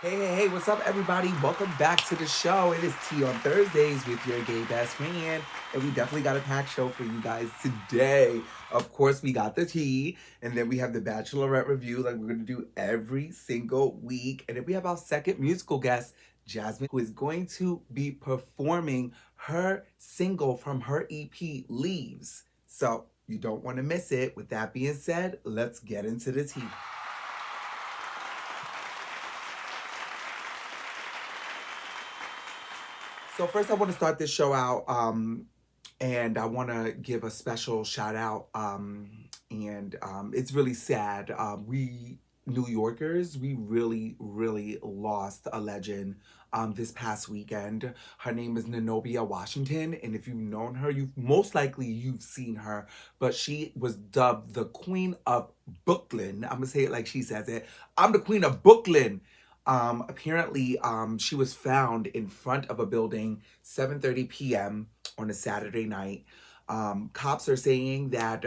Hey, what's up, everybody? Welcome back to the show. It is Tea on Thursdays with your gay best friend, and we definitely got a packed show for you guys today. Of course, we got the tea, and then we have the Bachelorette review, like we're going to do every single week. And then we have our second musical guest, Jasmine, who is going to be performing her single from her EP, Leaves. So you don't want to miss it. With that being said, let's get into the tea. So first, I want to start this show out, and I want to give a special shout out. And it's really sad. We New Yorkers, we really lost a legend this past weekend. Her name is Nenobia Washington, and if you've known her, you've seen her. But she was dubbed the Queen of Brooklyn. I'm gonna say it like she says it. I'm the Queen of Brooklyn. Apparently, she was found in front of a building 7:30 p.m. on a Saturday night. Cops are saying that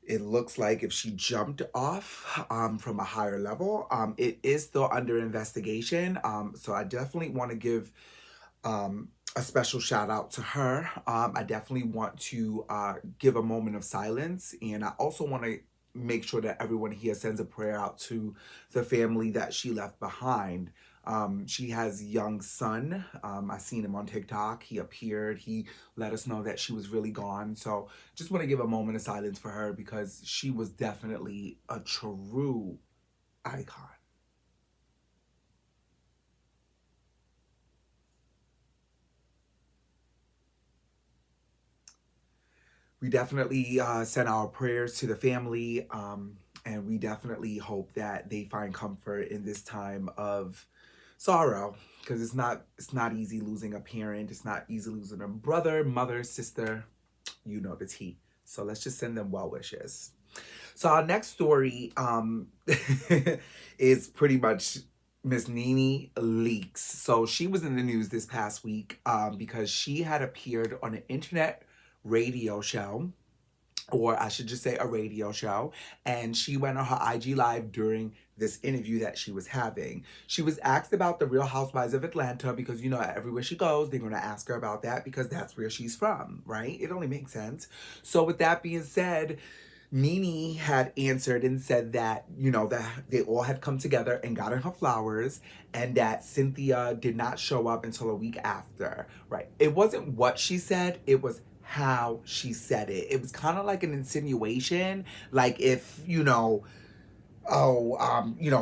it looks like if she jumped off from a higher level. It is still under investigation. So I definitely want to give a special shout out to her. I definitely want to give a moment of silence, and I also want to make sure that everyone here sends a prayer out to the family that she left behind. She has a young son. I seen him on TikTok. He appeared. He let us know that she was really gone. So just want to give a moment of silence for her because she was definitely a true icon. We definitely send our prayers to the family, and we definitely hope that they find comfort in this time of sorrow, because it's not easy losing a parent. It's not easy losing a brother, mother, sister. You know the tea. So let's just send them well wishes. So our next story is pretty much Miss Nene Leakes. So she was in the news this past week because she had appeared on an internet radio show, or I should just say a radio show, and she went on her IG Live during this interview that she was having. She was asked about the Real Housewives of Atlanta because, you know, everywhere she goes, they're going to ask her about that because that's where she's from, right? It only makes sense. So with that being said, Nene had answered and said that, you know, that they all had come together and gotten her flowers, and that Cynthia did not show up until a week after, right? It wasn't what she said, it was how she said it. It was kind of like an insinuation, like if,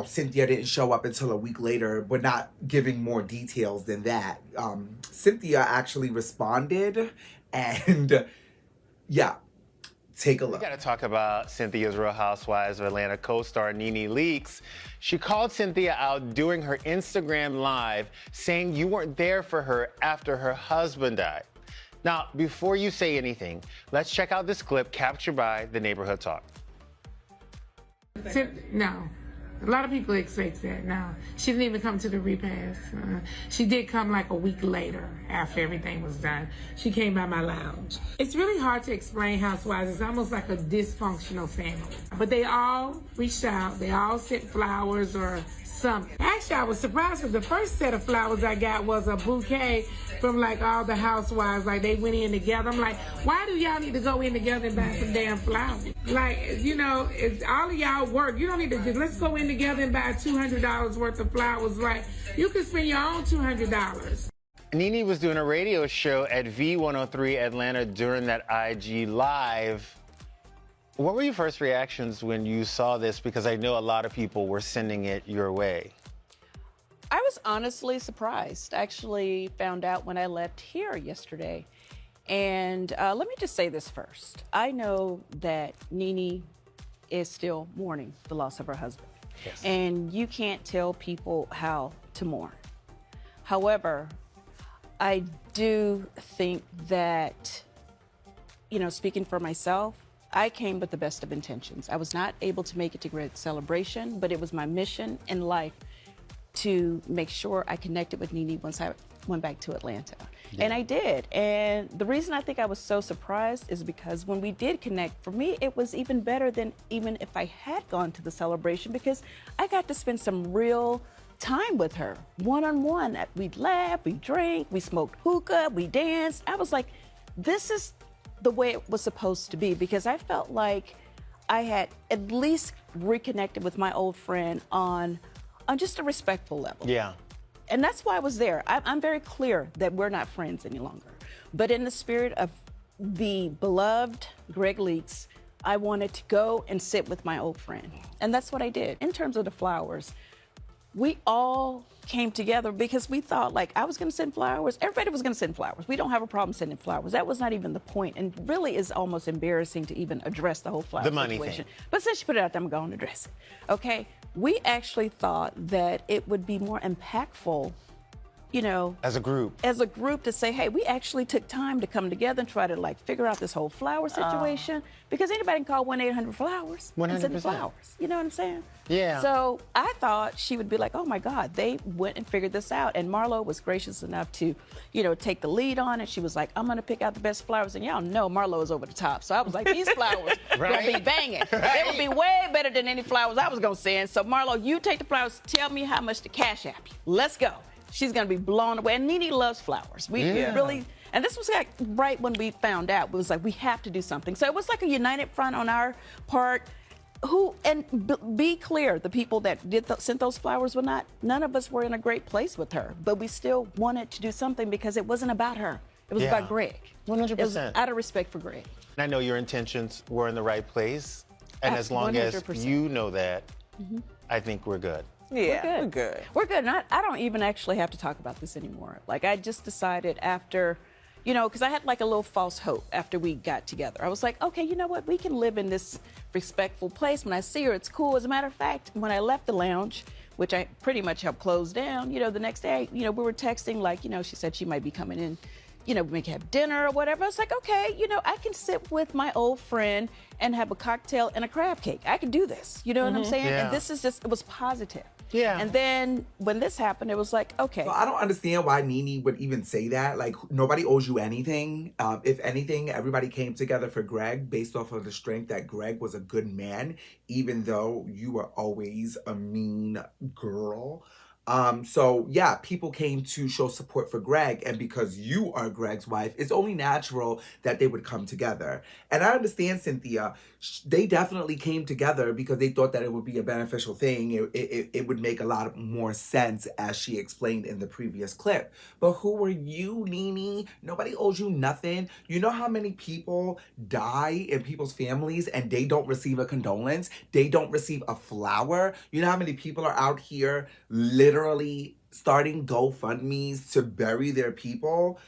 Cynthia didn't show up until a week later, but not giving more details than that. Cynthia actually responded, and yeah, take a We look. got to talk about Cynthia's Real Housewives of Atlanta co-star Nene Leakes. She called Cynthia out during her Instagram Live, saying you weren't there for her after her husband died. Now, before you say anything, let's check out this clip captured by the Neighborhood Talk. No. A lot of people expect that. No. She didn't even come to the repast. She did come like a week later after everything was done. She came by my lounge. It's really hard to explain Housewives. It's almost like a dysfunctional family. But they all reached out. They all sent flowers or something. Actually, I was surprised because the first set of flowers I got was a bouquet from like all the housewives. Like they went in together. I'm like, why do y'all need to go in together and buy some damn flowers? Like, you know, it's all of y'all work. You don't need to just, let's go in together and buy $200 worth of flowers. Like, you can spend your own $200. Nene was doing a radio show at V103 Atlanta during that IG Live. What were your first reactions when you saw this? Because I know a lot of people were sending it your way. I was honestly surprised. I actually found out when I left here yesterday. And let me just say this first. I know that Nene is still mourning the loss of her husband. Yes. And you can't tell people how to mourn. However, I do think that, you know, speaking for myself, I came with the best of intentions. I was not able to make it to Great Celebration, but it was my mission in life to make sure I connected with Nene once I went back to Atlanta. Yeah. And I did. And the reason I think I was so surprised is because when we did connect, for me, it was even better than even if I had gone to the celebration, because I got to spend some real time with her, one-on-one. We'd laugh, we drank, we smoked hookah, we danced. I was like, this is the way it was supposed to be, because I felt like I had at least reconnected with my old friend on just a respectful level. Yeah. And that's why I was there. I'm very clear that we're not friends any longer. But in the spirit of the beloved Greg Leaks, I wanted to go and sit with my old friend. And that's what I did. In terms of the flowers, we all came together because we thought, like, I was going to send flowers. Everybody was going to send flowers. We don't have a problem sending flowers. That was not even the point. And really is almost embarrassing to even address the whole flower situation. Thing. But since you put it out there, I'm going to address it. Okay? We actually thought that it would be more impactful, you know, as a group to say, hey, we actually took time to come together and try to like figure out this whole flower situation, because anybody can call 1-800-Flowers 100%. and send flowers. You know what I'm saying? Yeah. So I thought she would be like, oh my God, they went and figured this out. And Marlo was gracious enough to, you know, take the lead on it. She was like, I'm going to pick out the best flowers. And y'all know Marlo is over the top. So I was like, these flowers right? will be banging. Right? They will be way better than any flowers I was going to send. So Marlo, you take the flowers. Tell me how much to cash app you. Let's go. She's going to be blown away. And Nene loves flowers. We really, and this was like right when we found out, it was like, we have to do something. So it was like a united front on our part. Be clear, the people that sent those flowers were not, none of us were in a great place with her, but we still wanted to do something because it wasn't about her. It was about Greg. 100%. It was out of respect for Greg. I know your intentions were in the right place. And as long 100%. As you know that, I think we're good. Yeah, we're good. We're good. And I don't even actually have to talk about this anymore. Like, I just decided after, you know, because I had like a little false hope after we got together. I was like, okay, you know what? We can live in this respectful place. When I see her, it's cool. As a matter of fact, when I left the lounge, which I pretty much helped close down, you know, the next day, you know, we were texting, like, you know, she said she might be coming in, you know, we can have dinner or whatever. I was like, okay, you know, I can sit with my old friend and have a cocktail and a crab cake. I can do this. You know what I'm saying? Yeah. And this is just, it was positive. Yeah. And then when this happened, it was like, okay. So I don't understand why Nene would even say that. Like, nobody owes you anything. If anything, everybody came together for Greg based off of the strength that Greg was a good man, even though you were always a mean girl. So yeah, people came to show support for Greg, and because you are Greg's wife, it's only natural that they would come together. And I understand, Cynthia, they definitely came together because they thought that it would be a beneficial thing. It would make a lot more sense, as she explained in the previous clip. But who are you, Nene? Nobody owes you nothing. You know how many people die in people's families and they don't receive a condolence? They don't receive a flower? You know how many people are out here literally starting GoFundMes to bury their people?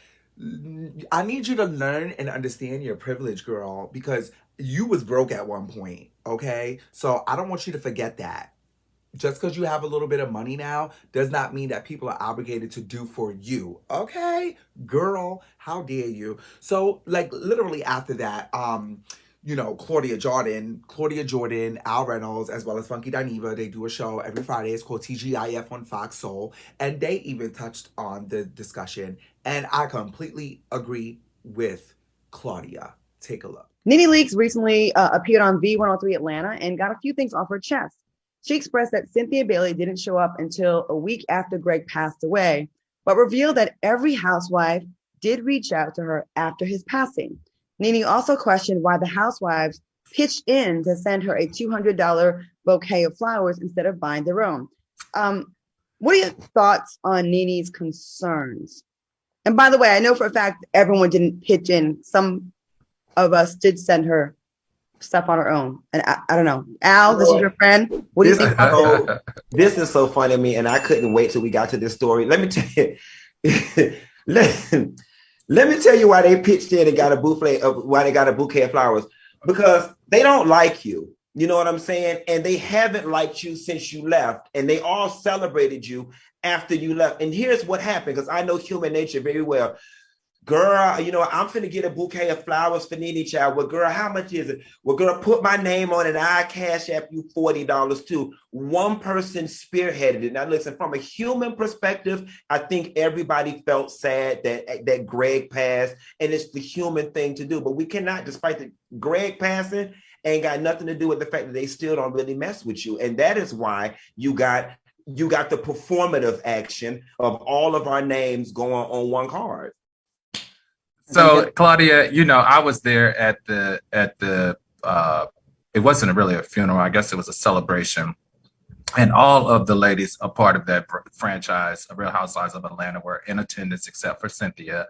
I need you to learn and understand your privilege, girl, because you was broke at one point, okay? So I don't want you to forget that. Just because you have a little bit of money now does not mean that people are obligated to do for you, okay? Girl, how dare you? So, like, literally after that, you know, Claudia Jordan, Al Reynolds, as well as Funky Dineva, they do a show every Friday. It's called TGIF on Fox Soul. And they even touched on the discussion. And I completely agree with Claudia. Take a look. Nene Leakes recently appeared on V103 Atlanta and got a few things off her chest. She expressed that Cynthia Bailey didn't show up until a week after Greg passed away, but revealed that every housewife did reach out to her after his passing. Nene also questioned why the housewives pitched in to send her a $200 bouquet of flowers instead of buying their own. What are your thoughts on Nene's concerns? And by the way, I know for a fact everyone didn't pitch in. Some of us did send her stuff on her own. And I don't know. Al, this is your friend. What do you think? This is so funny to me, and I couldn't wait till we got to this story. Let me tell you. Let me tell you why they pitched in and got a bouquet of flowers. Because they don't like you. You know what I'm saying? And they haven't liked you since you left. And they all celebrated you after you left. And here's what happened, because I know human nature very well. Girl, you know, I'm finna get a bouquet of flowers for Nene child. Well, girl, how much is it? Well, girl, put my name on it and I cash app you $40 too. One person spearheaded it. Now, listen, from a human perspective, I think everybody felt sad that Greg passed, and it's the human thing to do. But we cannot, despite the Greg passing, ain't got nothing to do with the fact that they still don't really mess with you. And that is why you got the performative action of all of our names going on one card. So Claudia, you know, I was there at the it wasn't really a funeral. I guess it was a celebration. And all of the ladies a part of that franchise, Real Housewives of Atlanta, were in attendance except for Cynthia.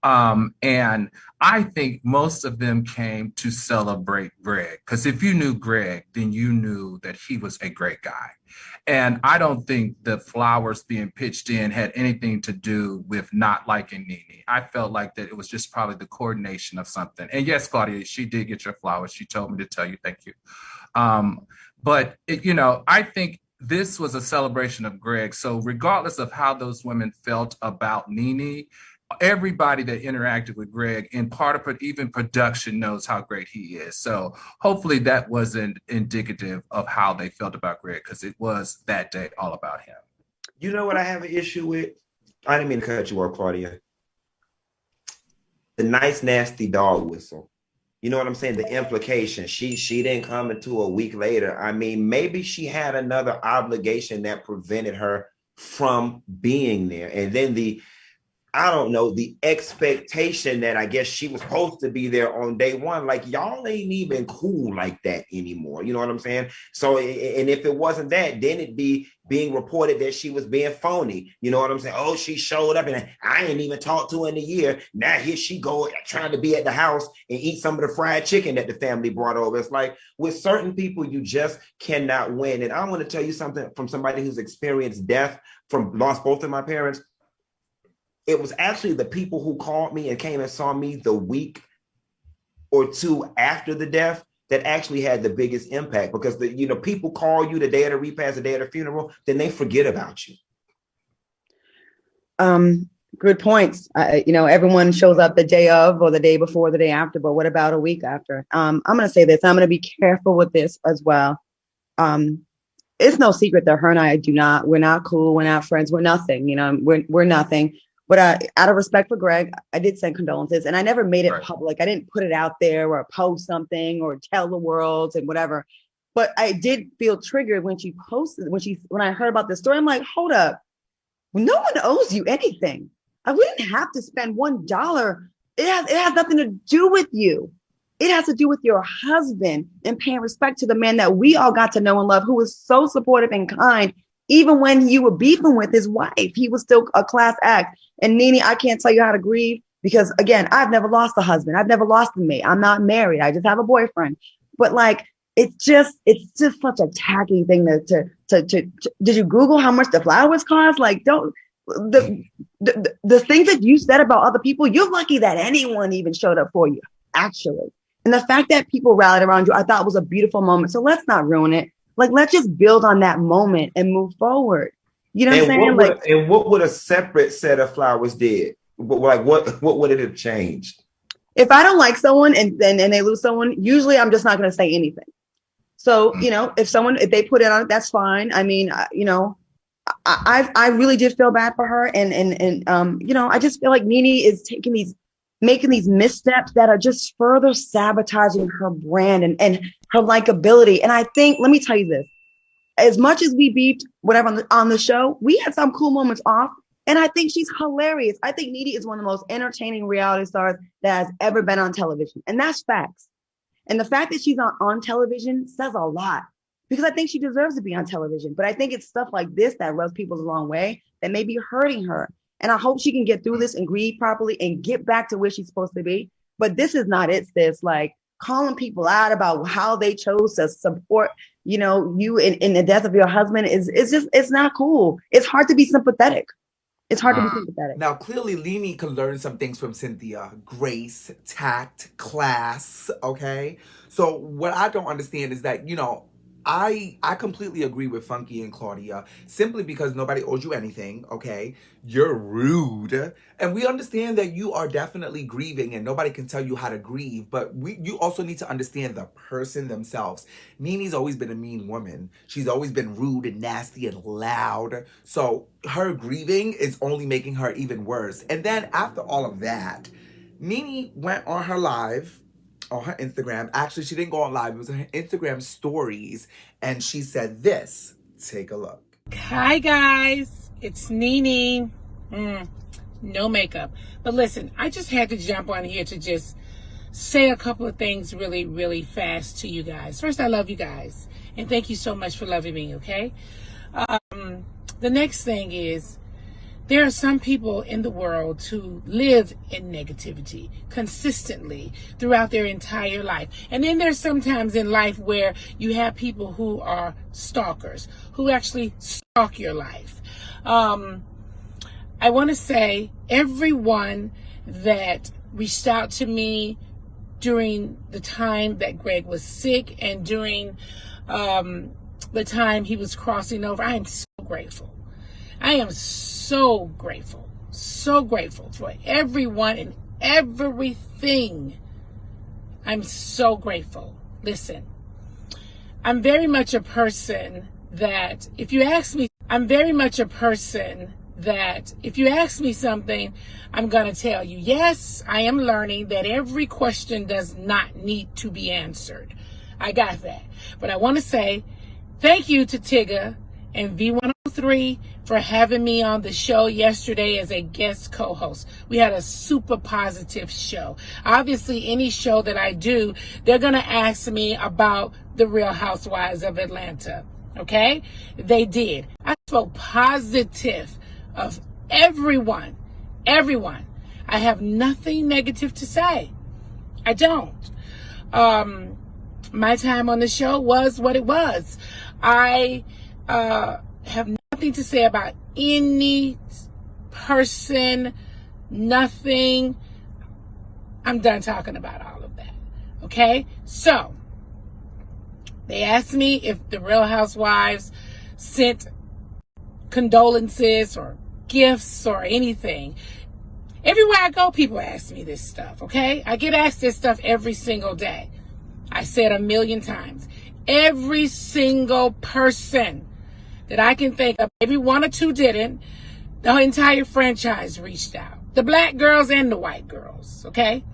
And I think most of them came to celebrate Greg, because if you knew Greg, then you knew that he was a great guy. And I don't think the flowers being pitched in had anything to do with not liking Nene. I felt like that it was just probably the coordination of something. And yes, Claudia, she did get your flowers. She told me to tell you thank you. But you know, I think this was a celebration of Greg. So regardless of how those women felt about Nene, everybody that interacted with Greg, and part of it, even production, knows how great he is. So hopefully that wasn't indicative of how they felt about Greg, because it was that day all about him. You know what I have an issue with? I didn't mean to cut you off, Claudia. The nice, nasty dog whistle. You know what I'm saying? The implication. She didn't come until a week later. I mean, maybe she had another obligation that prevented her from being there. And then I don't know, the expectation that I guess she was supposed to be there on day one. Like, y'all ain't even cool like that anymore. You know what I'm saying? So, and if it wasn't that, then it'd be being reported that she was being phony. You know what I'm saying? Oh, she showed up and I ain't even talked to her in a year. Now here she go trying to be at the house and eat some of the fried chicken that the family brought over. It's like, with certain people, you just cannot win. And I want to tell you something from somebody who's experienced death, lost both of my parents. It was actually the people who called me and came and saw me the week or two after the death that actually had the biggest impact, because people call you the day of the repast, the day of the funeral, then they forget about you. Good points. Everyone shows up the day of or the day before, the day after, but what about a week after? I'm going to say this. I'm going to be careful with this as well. It's no secret that her and we're not cool. We're not friends. We're nothing. We're nothing. But out of respect for Greg, I did send condolences, and I never made it public. I didn't put it out there or post something or tell the world and whatever. But I did feel triggered when she posted, when I heard about this story. I'm like, hold up. No one owes you anything. We didn't have to spend $1. It has nothing to do with you. It has to do with your husband and paying respect to the man that we all got to know and love, who was so supportive and kind. Even when you were beefing with his wife, he was still a class act. And Nene, I can't tell you how to grieve, because again, I've never lost a husband. I've never lost a mate. I'm not married. I just have a boyfriend. But like, it's just such a tacky thing to did you Google how much the flowers cost? Like, the things that you said about other people, you're lucky that anyone even showed up for you, actually. And the fact that people rallied around you, I thought was a beautiful moment. So let's not ruin it. Like, let's just build on that moment and move forward. You know what I'm saying? And what would a separate set of flowers did? Like, what would it have changed? If I don't like someone and they lose someone, usually I'm just not going to say anything. So, if they put it on, that's fine. I mean, I really did feel bad for her. And I just feel like Nene is making these missteps that are just further sabotaging her brand and her likability. And I think, let me tell you this, as much as we beefed whatever on the show, we had some cool moments off. And I think she's hilarious. I think Nene is one of the most entertaining reality stars that has ever been on television. And that's facts. And the fact that she's on television says a lot, because I think she deserves to be on television. But I think it's stuff like this that rubs people the wrong way that may be hurting her. And I hope she can get through this and grieve properly and get back to where she's supposed to be. But this is not it, sis. Like, calling people out about how they chose to support, you in the death of your husband it's not cool. It's hard to be sympathetic. It's hard to be sympathetic. Now, clearly, Nene can learn some things from Cynthia: grace, tact, class. Okay. So what I don't understand is that, I completely agree with Funky and Claudia, simply because nobody owes you anything, okay? You're rude. And we understand that you are definitely grieving and nobody can tell you how to grieve, but you also need to understand the person themselves. Nene's always been a mean woman. She's always been rude and nasty and loud. So her grieving is only making her even worse. And then after all of that, Nene went on her live on her Instagram. Actually, she didn't go on live. It was on her Instagram stories. And she said this. Take a look. Hi guys, it's Nene. No makeup. But listen, I just had to jump on here to just say a couple of things really, really fast to you guys. First, I love you guys. And thank you so much for loving me, okay? The next thing is, there are some people in the world who live in negativity consistently throughout their entire life. And then there's sometimes in life where you have people who are stalkers, who actually stalk your life. I want to say everyone that reached out to me during the time that Greg was sick and during the time he was crossing over, I am so grateful. I am so grateful for everyone and everything. I'm so grateful. Listen, I'm very much a person that if you ask me something, I'm going to tell you. Yes, I am learning that every question does not need to be answered. I got that. But I want to say thank you to Tigger and V103 for having me on the show yesterday as a guest co-host. We had a super positive show. Obviously, any show that I do, they're going to ask me about the Real Housewives of Atlanta. Okay? They did. I spoke positive of everyone. I have nothing negative to say. I don't. My time on the show was what it was. I have nothing to say about any person, nothing. I'm done talking about all of that. Okay? So, they asked me if the Real Housewives sent condolences or gifts or anything. Everywhere I go, people ask me this stuff, okay? I get asked this stuff every single day. I said 1,000,000 times. Every single person that I can think of, maybe one or two didn't, the entire franchise reached out. The black girls and the white girls, okay?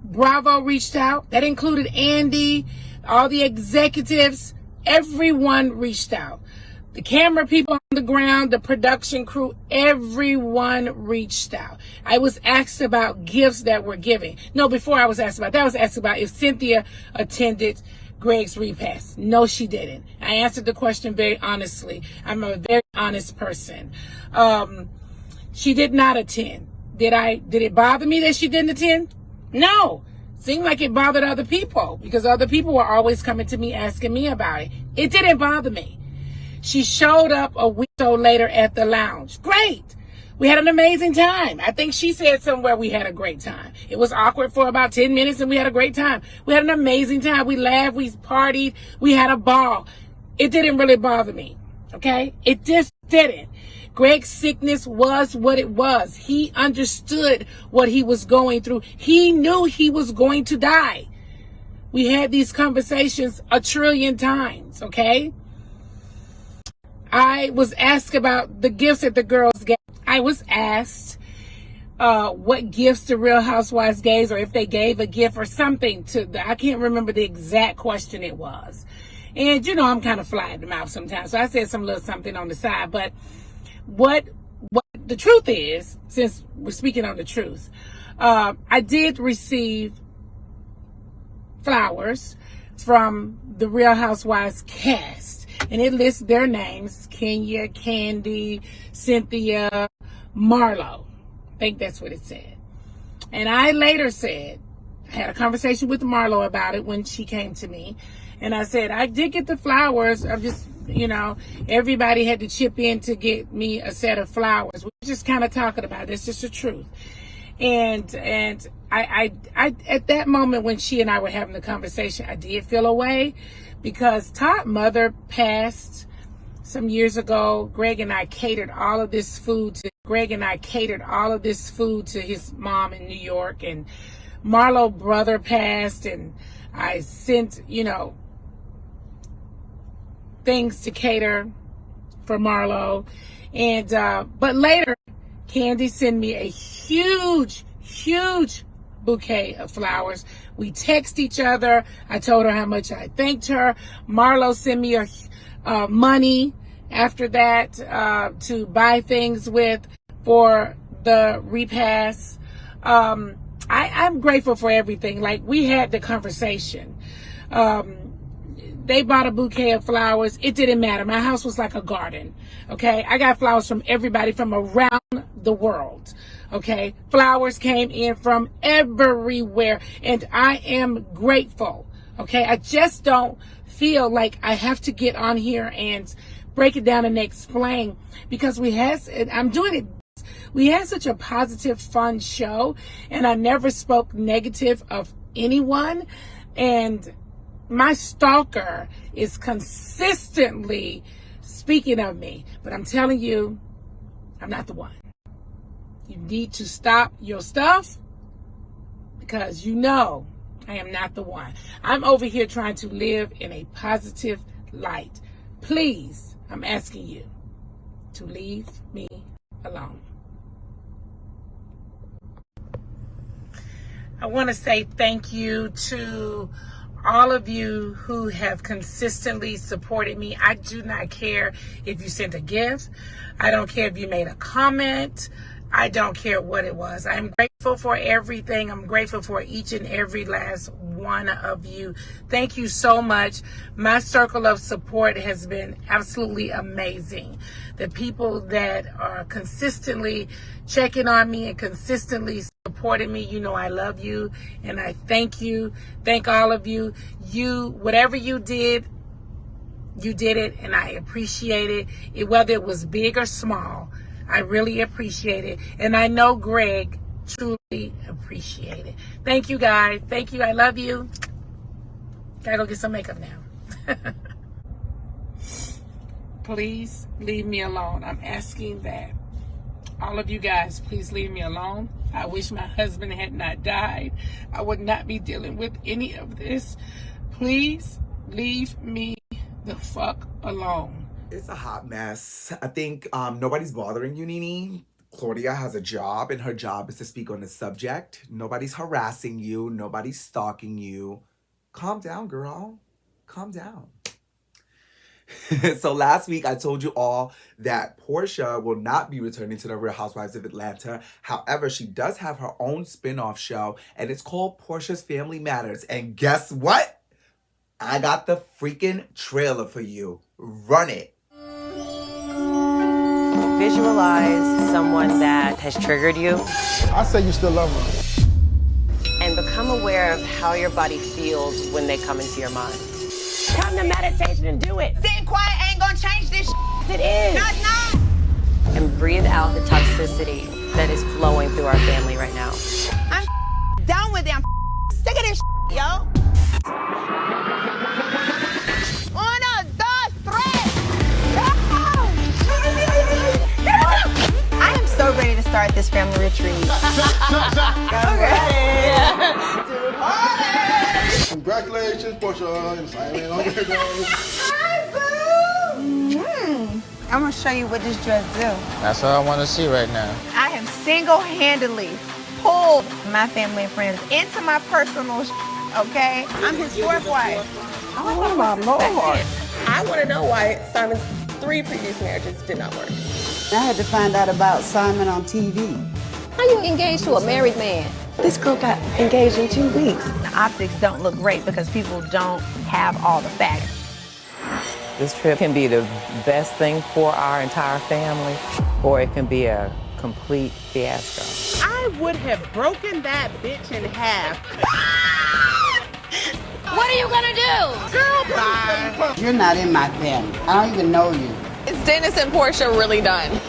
Bravo reached out. That included Andy, all the executives. Everyone reached out. The camera people on the ground, the production crew, everyone reached out. I was asked about gifts that were given. No, before I was asked about that, I was asked about if Cynthia attended Greg's repast. No, she didn't. I answered the question very honestly. I'm a very honest person. She did not attend. Did it bother me that she didn't attend? No. Seemed like it bothered other people because other people were always coming to me asking me about it. It didn't bother me. She showed up a week or so later at the lounge. Great. We had an amazing time. I think she said somewhere we had a great time. It was awkward for about 10 minutes and we had a great time. We had an amazing time. We laughed, we partied, we had a ball. It didn't really bother me. Okay? It just didn't. Greg's sickness was what it was. He understood what he was going through. He knew he was going to die. We had these conversations 1,000,000,000,000 times, okay? I was asked about the gifts that the girls gave. I was asked what gifts the Real Housewives gave or if they gave a gift or something I can't remember the exact question it was. And, you know, I'm kind of fly at the mouth sometimes. So I said some little something on the side. But what the truth is, since we're speaking on the truth, I did receive flowers from the Real Housewives cast. And it lists their names: Kenya, Candy, Cynthia, Marlo. I think that's what it said. And I later said, I had a conversation with Marlo about it when she came to me. And I said, I did get the flowers. I'm just, you know, everybody had to chip in to get me a set of flowers. We're just kind of talking about it. It's just the truth. And I at that moment when she and I were having the conversation, I did feel away because Todd's mother passed some years ago. Greg and I catered all of this food to his mom in New York, and Marlo's brother passed, and I sent, things to cater for Marlo. And but later, Candy sent me a huge bouquet of flowers. We text each other. I told her how much I thanked her. Marlo sent me money after that to buy things with for the repast. I'm grateful for everything. Like, we had the conversation. They bought a bouquet of flowers. It didn't matter. My house was like a garden. Okay. I got flowers from everybody from around the world. Okay. Flowers came in from everywhere, and I am grateful. Okay. I just don't feel like I have to get on here and break it down and explain, because we had such a positive, fun show, and I never spoke negative of anyone. And my stalker is consistently speaking of me, but I'm telling you, I'm not the one. You need to stop your stuff, because I am not the one. I'm over here trying to live in a positive light. Please, I'm asking you to leave me alone. I want to say thank you to all of you who have consistently supported me. I do not care if you sent a gift. I don't care if you made a comment. I don't care what it was. I'm grateful for everything. I'm grateful for each and every last one of you. Thank you so much. My circle of support has been absolutely amazing. The people that are consistently checking on me and consistently supporting me, I love you, and I thank you. Thank all of you. Whatever you did it, and I appreciate it. Whether it was big or small, I really appreciate it. And I know Greg truly appreciate it. Thank you, guys. Thank you. I love you. Gotta go get some makeup now. Please leave me alone. I'm asking that. All of you guys, please leave me alone. I wish my husband had not died. I would not be dealing with any of this. Please leave me the fuck alone. It's a hot mess. I think nobody's bothering you, Nene. Claudia has a job, and her job is to speak on the subject. Nobody's harassing you. Nobody's stalking you. Calm down, girl. Calm down. So last week, I told you all that Portia will not be returning to the Real Housewives of Atlanta. However, she does have her own spin-off show, and it's called Portia's Family Matters. And guess what? I got the freaking trailer for you. Run it. Visualize someone that has triggered you. I say you still love her. And become aware of how your body feels when they come into your mind. Come to meditation and do it. Sitting quiet ain't gonna change this. It is. No, it's not. And breathe out the toxicity that is flowing through our family right now. I'm done with it. I'm sick of this, yo. Uno, dos, tres. I am so ready to start this family retreat. Congratulations, Portia. Hi, boo. I'm gonna show you what this dress do. That's all I want to see right now. I have single-handedly pulled my family and friends into my personal okay? I'm his fourth wife. Oh, my Lord. I want to know why Simon's 3 previous marriages did not work. I had to find out about Simon on TV. How you engaged to a married man? This girl got engaged in 2 weeks. The optics don't look great because people don't have all the facts. This trip can be the best thing for our entire family, or it can be a complete fiasco. I would have broken that bitch in half. What are you gonna do? Girl, bye. You're not in my family. I don't even know you. Is Dennis and Portia really done?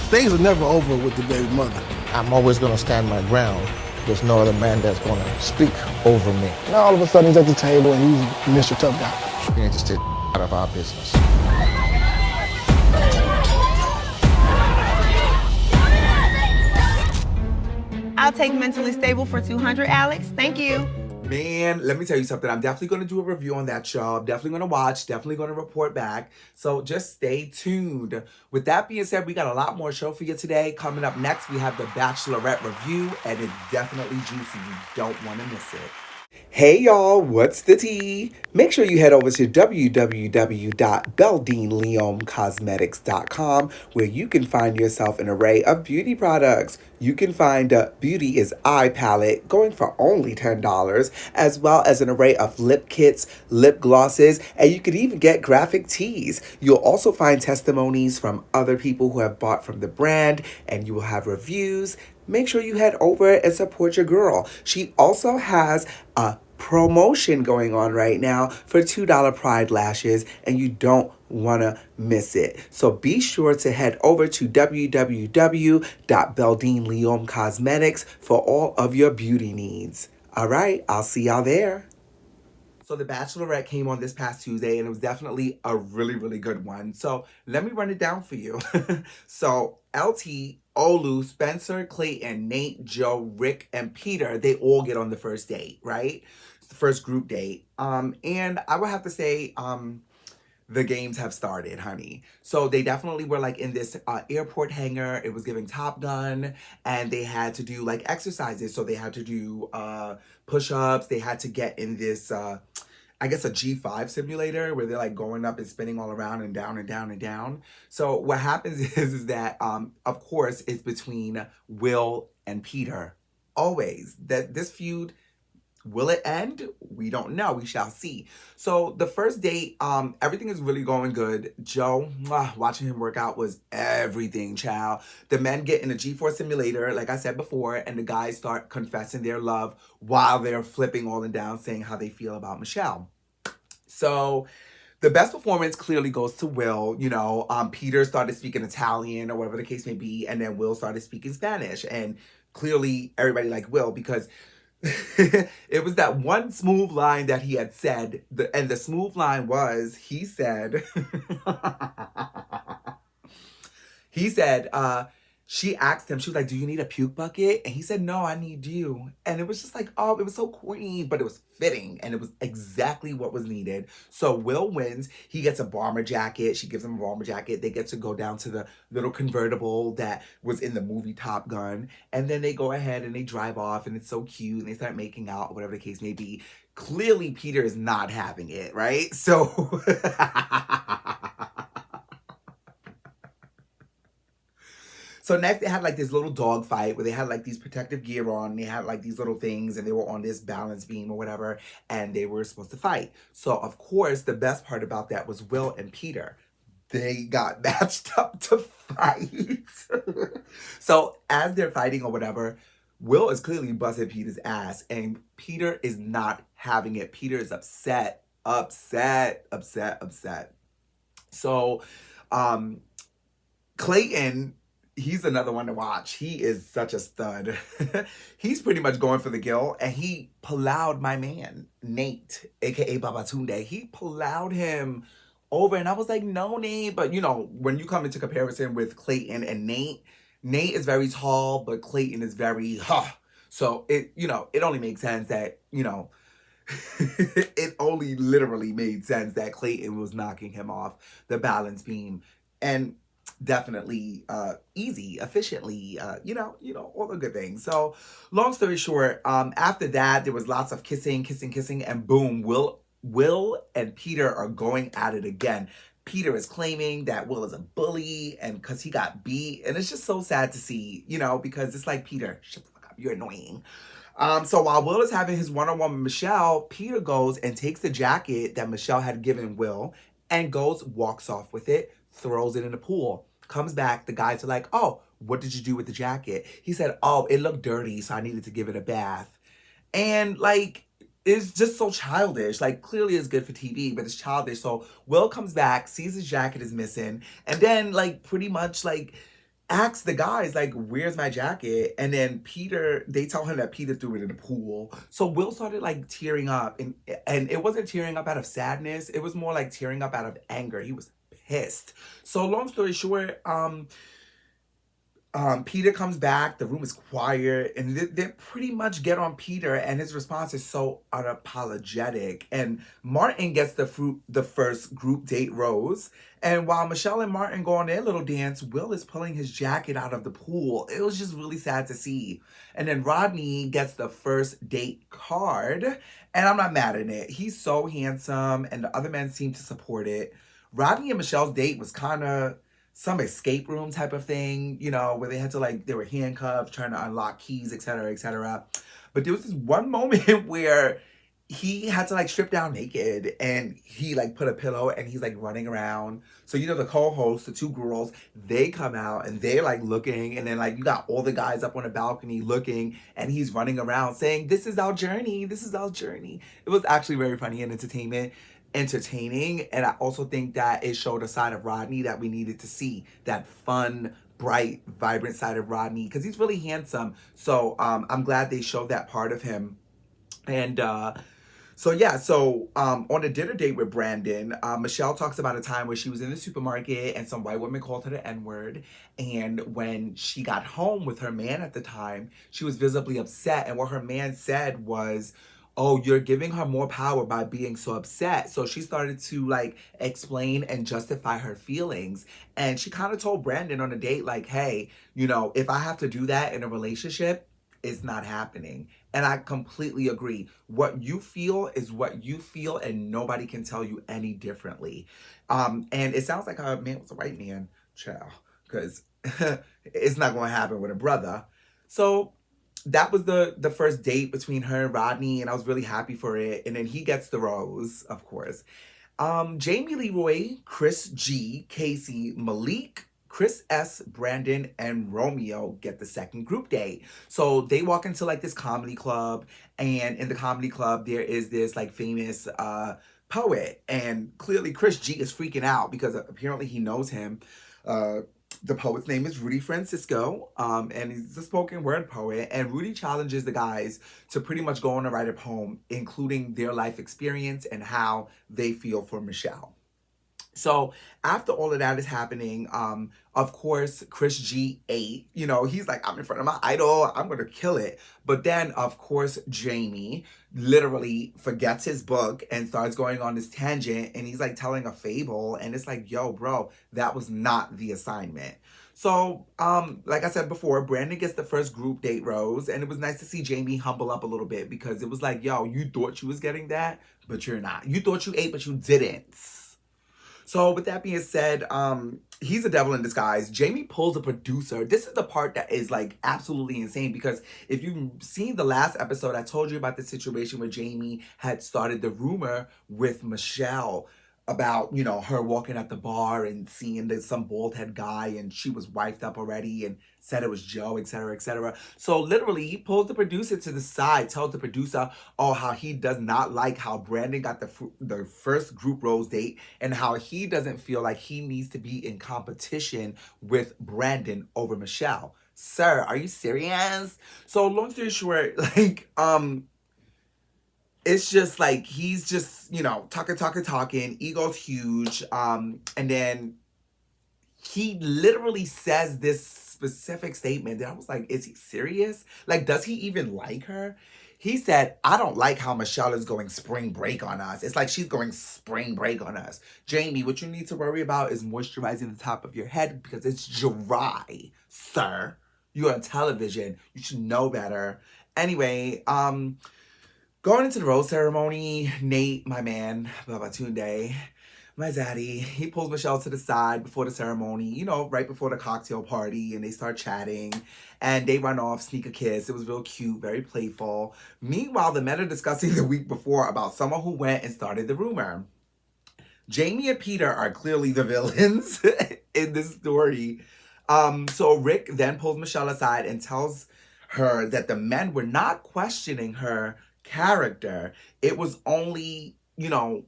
Things are never over with the baby mother. I'm always going to stand my ground. There's no other man that's gonna speak over me. Now all of a sudden he's at the table and he's Mr. Tough Guy. You need to stay out of our business. I'll take mentally stable for 200, Alex. Thank you. Man, let me tell you something. I'm definitely going to do a review on that show. I'm definitely going to watch, definitely going to report back. So just stay tuned. With that being said, we got a lot more show for you today. Coming up next, we have the Bachelorette review, and it's definitely juicy. You don't want to miss it. Hey y'all, what's the tea? Make sure you head over to www.beldeanleoncosmetics.com where you can find yourself an array of beauty products. You can find a Beauty is Eye palette going for only $10, as well as an array of lip kits, lip glosses, and you can even get graphic tees. You'll also find testimonies from other people who have bought from the brand, and you will have reviews. Make sure you head over and support your girl. She also has a promotion going on right now for $2 Pride lashes, and you don't want to miss it. So be sure to head over to www.beldeanleoncosmetics for all of your beauty needs. All right, I'll see y'all there. So The Bachelorette came on this past Tuesday, and it was definitely a really, really good one. So let me run it down for you. So LT, Olu, Spencer, Clayton, Nate, Joe, Rick, and Peter, they all get on the first date, right? It's the first group date. And I would have to say, the games have started, honey. So they definitely were like in this airport hangar. It was giving Top Gun, and they had to do like exercises. So they had to do push-ups. They had to get in this, I guess, a G5 simulator where they're like going up and spinning all around and down and down and down. So what happens is that, of course, it's between Will and Peter. Always. That this feud, will it end? We don't know. We shall see. So the first date, everything is really going good. Joe, watching him work out was everything, child. The men get in a G4 simulator, like I said before, and the guys start confessing their love while they're flipping all and down, saying how they feel about Michelle. So the best performance clearly goes to Will. You know, Peter started speaking Italian or whatever the case may be, and then Will started speaking Spanish. And clearly everybody liked Will because it was that one smooth line that he had said, and the smooth line was, he said, she asked him, she was like, do you need a puke bucket? And he said, no, I need you. And it was just like, oh, it was so corny, but it was fitting, and it was exactly what was needed. So Will wins. He gets a bomber jacket. She gives him a bomber jacket. They get to go down to the little convertible that was in the movie Top Gun. And then they go ahead and they drive off, and it's so cute, and they start making out, whatever the case may be. Clearly, Peter is not having it, right? So So next they had like this little dog fight where they had like these protective gear on. They had like these little things, and they were on this balance beam or whatever, and they were supposed to fight. So of course, the best part about that was Will and Peter. They got matched up to fight. So as they're fighting or whatever, Will is clearly busting Peter's ass, and Peter is not having it. Peter is upset. So Clayton, he's another one to watch. He is such a stud. He's pretty much going for the kill, and he plowed my man, Nate, aka Babatunde. He plowed him over, and I was like, no, Nate. But, you know, when you come into comparison with Clayton and Nate is very tall, but Clayton is very, So, it only makes sense that, it only literally made sense that Clayton was knocking him off the balance beam. And definitely easy, efficiently, all the good things. So long story short, after that, there was lots of kissing, and boom, Will and Peter are going at it again. Peter is claiming that Will is a bully, and because he got beat, and it's just so sad to see, because it's like, Peter, shut the fuck up, you're annoying. So while Will is having his one-on-one with Michelle, Peter goes and takes the jacket that Michelle had given Will and walks off with it, throws it in the pool. Comes back, the guys are like, oh, what did you do with the jacket? He said, oh, it looked dirty, so I needed to give it a bath. And, like, it's just so childish. Like, clearly it's good for TV, but it's childish. So Will comes back, sees his jacket is missing, and then, like, pretty much, like, asks the guys, like, where's my jacket? And then Peter, they tell him that Peter threw it in the pool. So Will started like tearing up, and it wasn't tearing up out of sadness. It was more like tearing up out of anger. He was pissed. So long story short, Peter comes back, the room is quiet, and they pretty much get on Peter, and his response is so unapologetic. And Martin gets the first group date rose. And while Michelle and Martin go on their little dance, Will is pulling his jacket out of the pool. It was just really sad to see. And then Rodney gets the first date card, and I'm not mad at it. He's so handsome, and the other men seem to support it. Rodney and Michelle's date was kind of some escape room type of thing, you know, where they had to like, they were handcuffed, trying to unlock keys, etc., etc. But there was this one moment where he had to like strip down naked, and he like put a pillow, and he's like running around. So, you know, the co-hosts, the two girls, they come out and they're like looking, and then like you got all the guys up on the balcony looking, and he's running around saying, this is our journey, this is our journey. It was actually very funny and entertaining, and I also think that it showed a side of Rodney that we needed to see, that fun, bright, vibrant side of Rodney, because he's really handsome. So I'm glad they showed that part of him. And so on a dinner date with Brandon, Michelle talks about a time where she was in the supermarket and some white woman called her the N-word. And when she got home with her man at the time, she was visibly upset. And what her man said was, oh, you're giving her more power by being so upset. So she started to like explain and justify her feelings. And she kind of told Brandon on a date, like, hey, you know, if I have to do that in a relationship, it's not happening. And I completely agree. What you feel is what you feel, and nobody can tell you any differently. And it sounds like her man was a white man, child, because it's not going to happen with a brother. So that was the first date between her and Rodney, and I was really happy for it. And then he gets the rose, of course. Jamie Leroy, Chris G, Casey, Malik, Chris S, Brandon, and Romeo get the second group date. So they walk into like this comedy club, and in the comedy club there is this like famous poet, and clearly Chris G is freaking out because apparently he knows him. The poet's name is Rudy Francisco, and he's a spoken word poet. And Rudy challenges the guys to pretty much go on and write a poem, including their life experience and how they feel for Michelle. So after all of that is happening, of course, Chris G ate. You know, he's like, I'm in front of my idol, I'm going to kill it. But then, of course, Jamie literally forgets his book and starts going on this tangent, and he's like telling a fable, and it's like, yo, bro, that was not the assignment. So, like I said before, Brandon gets the first group date rose, and it was nice to see Jamie humble up a little bit, because it was like, yo, you thought you was getting that, but you're not. You thought you ate, but you didn't. So with that being said, he's a devil in disguise. Jamie pulls a producer. This is the part that is like absolutely insane, because if you've seen the last episode, I told you about the situation where Jamie had started the rumor with Michelle about, you know, her walking at the bar and seeing that some bald head guy, and she was wifed up already and said it was Joe, etc., etc. So literally he pulls the producer to the side, tells the producer, oh, how he does not like how Brandon got the first group rose date, and how he doesn't feel like he needs to be in competition with Brandon over Michelle. Sir, are you serious? So long story short, like, it's just like, he's just, you know, talking, ego's huge. And then he literally says this specific statement that I was like, is he serious? Like, does he even like her? He said, I don't like how Michelle is going spring break on us. It's like she's going spring break on us. Jamie, what you need to worry about is moisturizing the top of your head, because it's dry, sir. You're on television. You should know better. Anyway, going into the rose ceremony, Nate, my man, Babatunde, my zaddy, he pulls Michelle to the side before the ceremony, you know, right before the cocktail party, and they start chatting, and they run off, sneak a kiss. It was real cute, very playful. Meanwhile, the men are discussing the week before about someone who went and started the rumor. Jamie and Peter are clearly the villains in this story. So Rick then pulls Michelle aside and tells her that the men were not questioning her character. It was only, you know,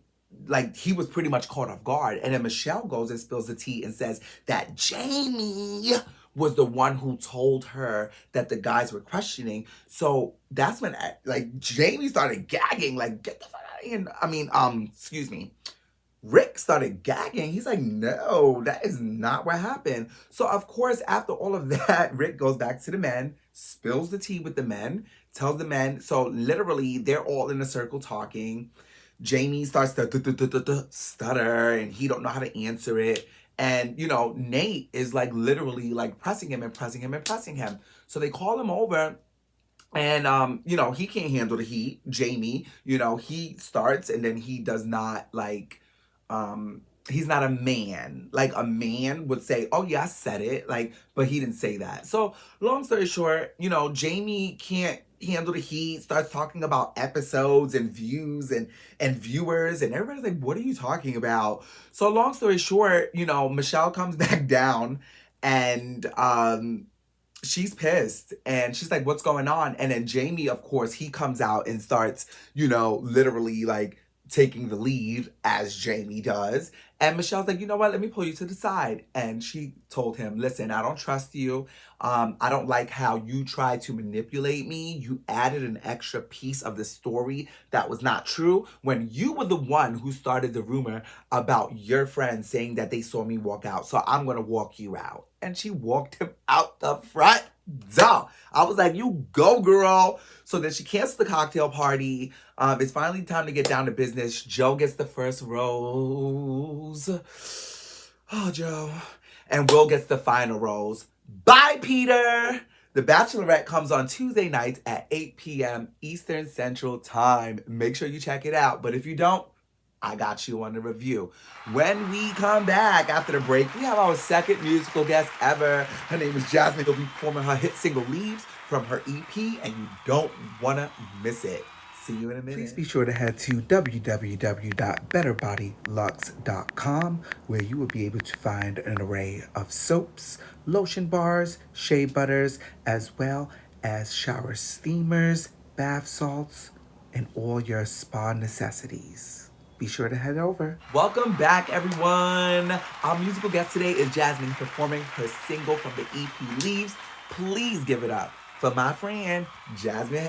like he was pretty much caught off guard. And then Michelle goes and spills the tea and says that Jamie was the one who told her that the guys were questioning. So that's when like Jamie started gagging, like, get the fuck out of here. I mean, excuse me. Rick started gagging. He's like, no, that is not what happened. So, of course, after all of that, Rick goes back to the men, spills the tea with the men, tells the men. So, literally, they're all in a circle talking. Jamie starts to stutter, and he don't know how to answer it. And, you know, Nate is like literally like pressing him and pressing him and pressing him. So they call him over. And, you know, he can't handle the heat. Jamie, you know, he starts and then he does not like, he's not a man. Like a man would say, oh yeah, I said it. Like, but he didn't say that. So long story short, you know, Jamie can't handle the heat, starts talking about episodes and views and viewers, and everybody's like, what are you talking about? So long story short, you know, Michelle comes back down and she's pissed and she's like, what's going on? And then Jamie, of course, he comes out and starts, you know, literally like taking the lead as Jamie does. And Michelle's like, you know what? Let me pull you to the side. And she told him, listen, I don't trust you. I don't like how you tried to manipulate me. You added an extra piece of the story that was not true when you were the one who started the rumor about your friends saying that they saw me walk out. So I'm going to walk you out. And she walked him out the front door. I was like, you go, girl. So then she cancels the cocktail party. It's finally time to get down to business. Joe gets the first rose. Oh, Joe. And Will gets the final rose. Bye, Peter. The Bachelorette comes on Tuesday nights at 8 p.m. Eastern Central Time. Make sure you check it out. But if you don't, I got you on the review. When we come back after the break, we have our second musical guest ever. Her name is Jasmine. She'll be performing her hit single Leaves from her EP, and you don't want to miss it. See you in a minute. Please be sure to head to www.betterbodylux.com, where you will be able to find an array of soaps, lotion bars, shea butters, as well as shower steamers, bath salts, and all your spa necessities. Be sure to head over. Welcome back, everyone. Our musical guest today is Jasmine, performing her single from the EP Leaves. Please give it up for my friend, Jasmine.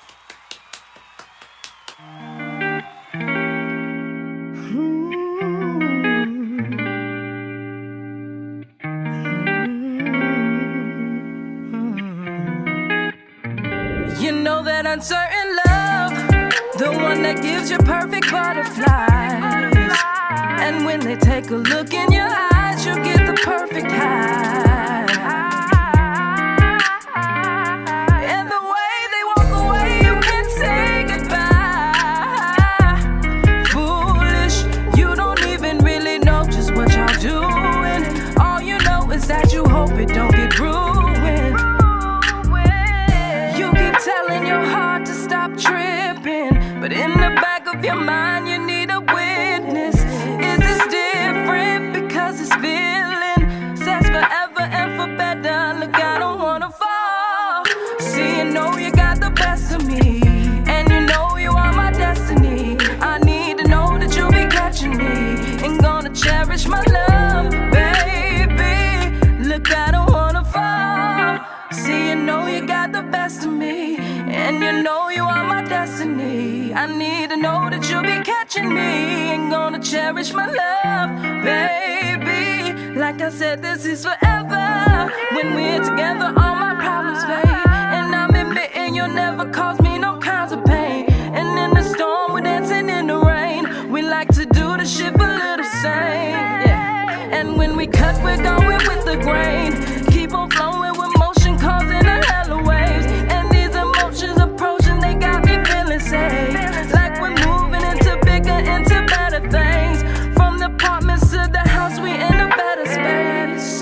You know that uncertain love, the one that gives you perfect butterflies. And when they take a look in your eyes, you get the perfect high. And the way they walk away, you can say goodbye. Foolish, you don't even really know just what y'all doing. All you know is that you hope it don't get ruined. You keep telling your heart to stop tripping, but in the back of your mind you need a witness. Is this different? Because this feeling says forever and for better. Look, I don't wanna fall. See, you know you got the best of me, and you know you are my destiny. I need to know that you'll be catching me and gonna cherish my love, baby. Look, I don't wanna fall. See, you know you got the best of me, and you know you are my destiny. I need to know that you'll be catching me and gonna cherish my love, baby. Like I said, this is forever. When we're together, all my problems fade, and I'm admitting you'll never cause me no kinds of pain. And in the storm, we're dancing in the rain. We like to do the shit a little sane, yeah. And when we cut, we're going with the grain. Keep on flowing with motion, causing a hell of waves. And these emotions approaching, they got me feeling safe. Like we're moving into bigger, into better things. From the apartments to the house, we in a better space.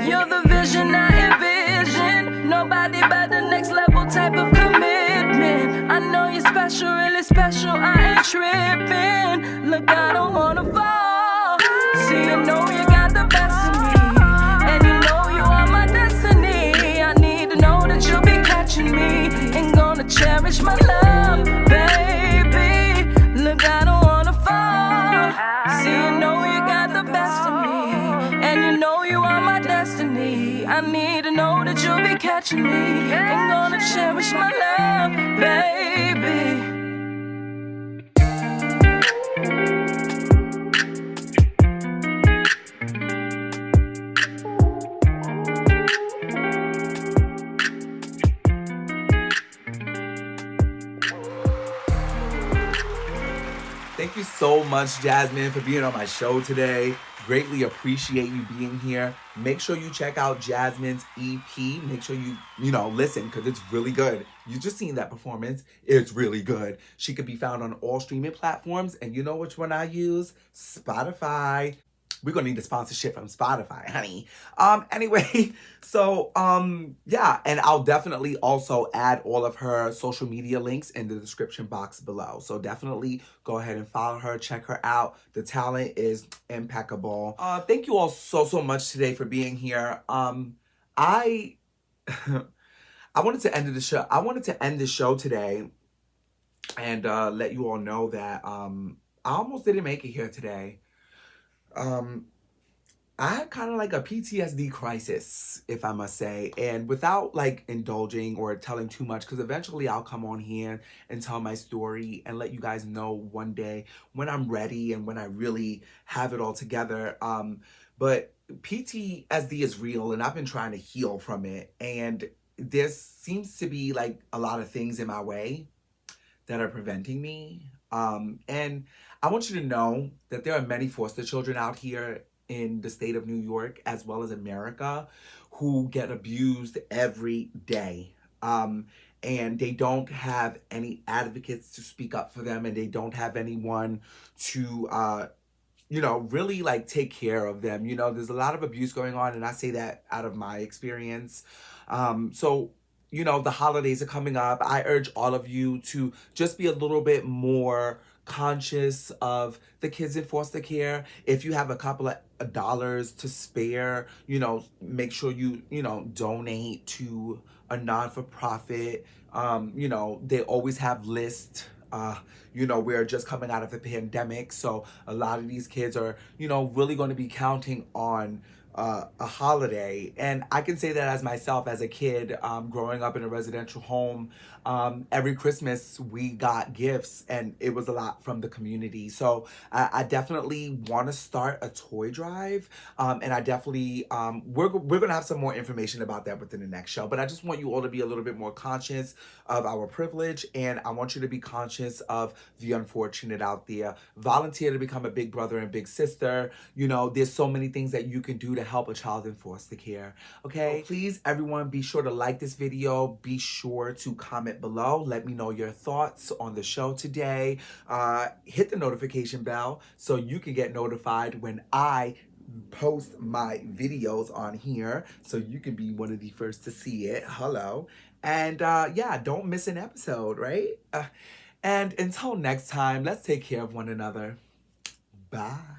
You're the vision I envision. Nobody better, next level type of commitment. I know you're special, really special, I ain't tripping. Look, I don't wanna fall. See, you know you got the best of me, and you know you are my destiny. I need to know that you'll be catching me and gonna cherish my love, baby. Look, I don't wanna fall. See, you know you got the best of me, and you know you are my destiny. I need to know that you'll be catching me. Ain't gonna cherish my love, baby. Thank you so much, Jasmine, for being on my show today. Greatly appreciate you being here. Make sure you check out Jasmine's EP. Make sure you listen, because it's really good. You just seen that performance. It's really good. She could be found on all streaming platforms. And you know which one I use? Spotify. We're gonna need a sponsorship from Spotify, honey. Anyway, so yeah, and I'll definitely also add all of her social media links in the description box below. So definitely go ahead and follow her, check her out. The talent is impeccable. Thank you all so much today for being here. I wanted to end the show. I wanted to end the show today and let you all know that I almost didn't make it here today. I had kind of like a PTSD crisis, if I must say, and without like indulging or telling too much, because eventually I'll come on here and tell my story and let you guys know one day when I'm ready and when I really have it all together. But PTSD is real, and I've been trying to heal from it, and there seems to be like a lot of things in my way that are preventing me. And I want you to know that there are many foster children out here in the state of New York, as well as America, who get abused every day. And they don't have any advocates to speak up for them, and they don't have anyone to, really like take care of them. There's a lot of abuse going on, and I say that out of my experience. So the holidays are coming up. I urge all of you to just be a little bit more conscious of the kids in foster care. If you have a couple of dollars to spare, make sure you donate to a non-for-profit. They always have lists. We're just coming out of a pandemic, so a lot of these kids are, really going to be counting on a holiday. And I can say that as myself, as a kid, growing up in a residential home, every Christmas we got gifts, and it was a lot from the community. So I definitely want to start a toy drive, and I definitely we're gonna have some more information about that within the next show. But I just want you all to be a little bit more conscious of our privilege, and I want you to be conscious of the unfortunate out there. Volunteer to become a big brother and big sister. There's so many things that you can do to help a child in foster care. Okay, so please, everyone, be sure to like this video. Be sure to comment below. Let me know your thoughts on the show today. Hit the notification bell so you can get notified when I post my videos on here, so you can be one of the first to see it. Hello. And yeah, don't miss an episode, right? And until next time, let's take care of one another. Bye.